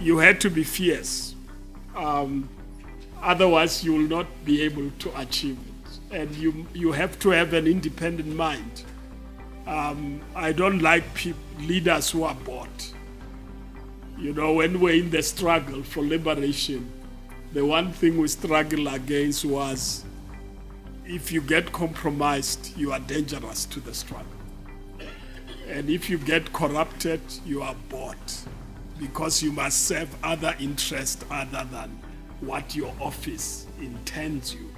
you had to be fierce. Otherwise, you will not be able to achieve it. And you have to have an independent mind. I don't like leaders who are bought. You know, when we're in the struggle for liberation, the one thing we struggled against was if you get compromised, you are dangerous to the struggle. And if you get corrupted, you are bought because you must serve other interests other than what your office intends you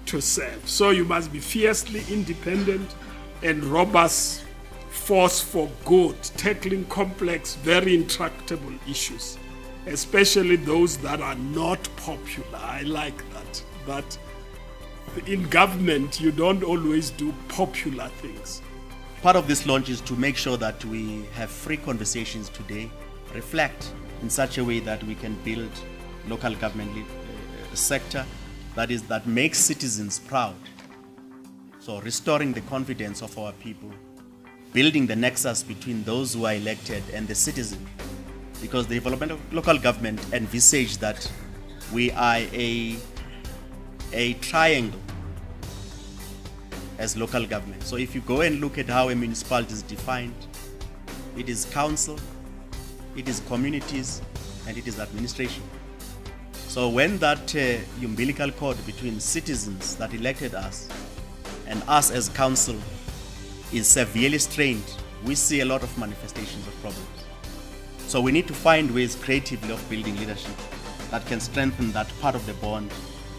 to serve. So you must be fiercely independent and robust force for good, tackling complex, very intractable issues, especially those that are not popular. I like that. But in government, you don't always do popular things. Part of this launch is to make sure that we have free conversations today, reflect in such a way that we can build local government sector that makes citizens proud. So restoring the confidence of our people, building the nexus between those who are elected and the citizen, because the development of local government envisage that we are a triangle as local government. So if you go and look at how a municipality is defined, it is council, it is communities, and it is administration. So when that umbilical cord between citizens that elected us and us as council is severely strained, we see a lot of manifestations of problems. So we need to find ways creatively of building leadership that can strengthen that part of the bond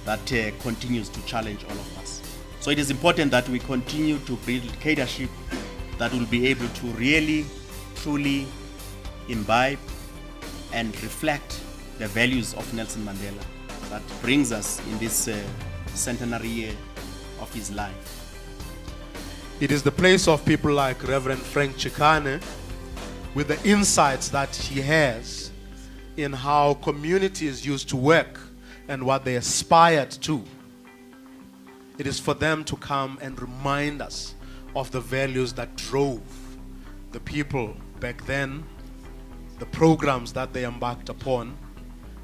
that continues to challenge all of us. So it is important that we continue to build leadership that will be able to really, truly imbibe and reflect the values of Nelson Mandela that brings us in this centenary year of his life. It is the place of people like Reverend Frank Chikane, with the insights that he has in how communities used to work and what they aspired to. It is for them to come and remind us of the values that drove the people back then, the programs that they embarked upon,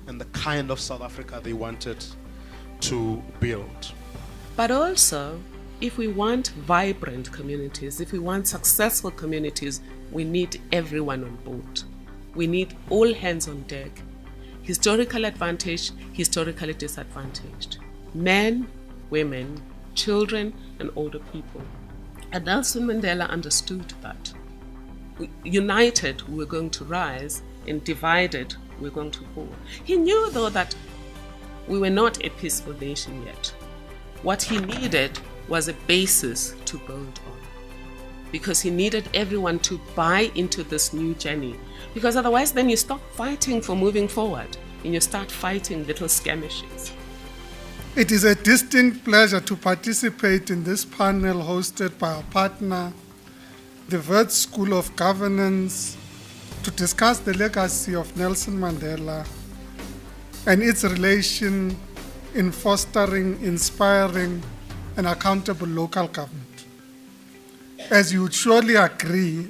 and the kind of South Africa they wanted to build. But also, if we want vibrant communities, if we want successful communities, we need everyone on board. We need all hands on deck. Historical advantage, historically disadvantaged. Men, women, children, and older people. And Nelson Mandela understood that. United, we're going to rise, and divided, we're going to fall. He knew, though, that we were not a peaceful nation yet. What he needed was a basis to build on, because he needed everyone to buy into this new journey, because otherwise then you stop fighting for moving forward and you start fighting little skirmishes. It is a distinct pleasure to participate in this panel hosted by our partner, the Wits School of Governance, to discuss the legacy of Nelson Mandela and its relation in fostering, inspiring, and accountable local government. As you would surely agree,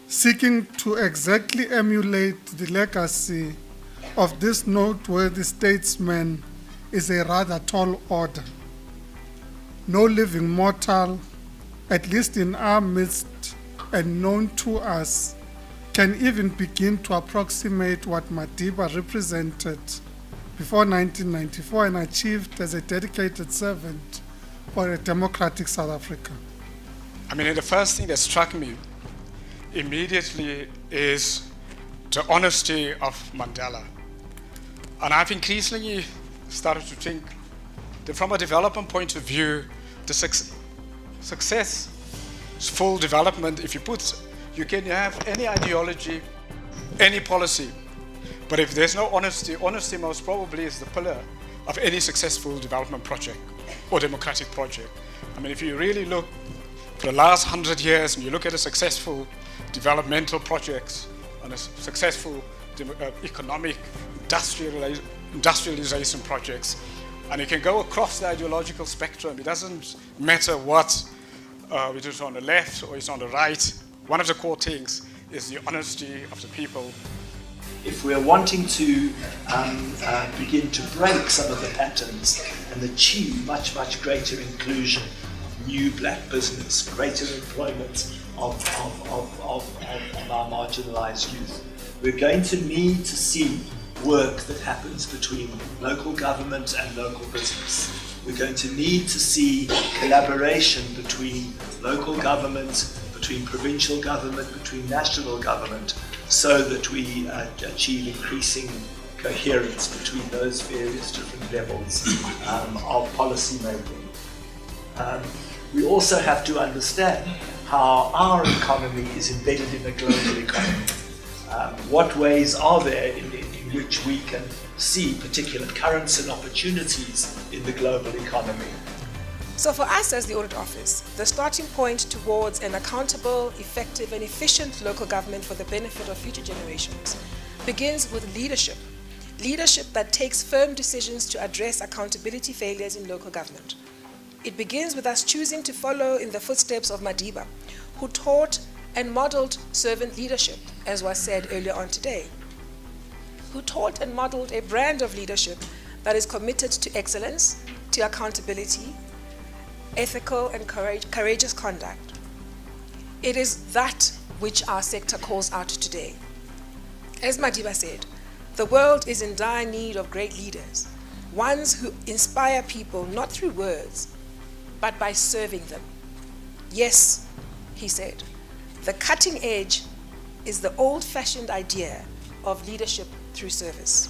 seeking to exactly emulate the legacy of this noteworthy statesman is a rather tall order. No living mortal, at least in our midst and known to us, can even begin to approximate what Madiba represented before 1994 and achieved as a dedicated servant for a democratic South Africa. I mean, the first thing that struck me immediately is the honesty of Mandela. And I've increasingly started to think that from a development point of view, the successful development, if you can have any ideology, any policy, but if there's no honesty, honesty most probably is the pillar of any successful development project or democratic project. I mean, if you really look for the last 100 years and you look at the successful developmental projects and a successful economic industrialization projects, and you can go across the ideological spectrum. It doesn't matter what it is on the left or it's on the right. One of the core things is the honesty of the people if we're wanting to begin to break some of the patterns and achieve much, much greater inclusion, new black business, greater employment of our marginalized youth, we're going to need to see work that happens between local government and local business. We're going to need to see collaboration between local government, between provincial government, between national government, so that we achieve increasing coherence between those various different levels of policy making. We also have to understand how our economy is embedded in a global economy. What ways are there in which we can see particular currents and opportunities in the global economy? So for us as the Audit Office, the starting point towards an accountable, effective and efficient local government for the benefit of future generations begins with leadership. Leadership that takes firm decisions to address accountability failures in local government. It begins with us choosing to follow in the footsteps of Madiba, who taught and modeled servant leadership, as was said earlier on today, who taught and modeled a brand of leadership that is committed to excellence, to accountability, ethical and courageous conduct. It is that which our sector calls out today. As Madiba said, the world is in dire need of great leaders, ones who inspire people not through words, but by serving them. Yes, he said, the cutting edge is the old-fashioned idea of leadership through service.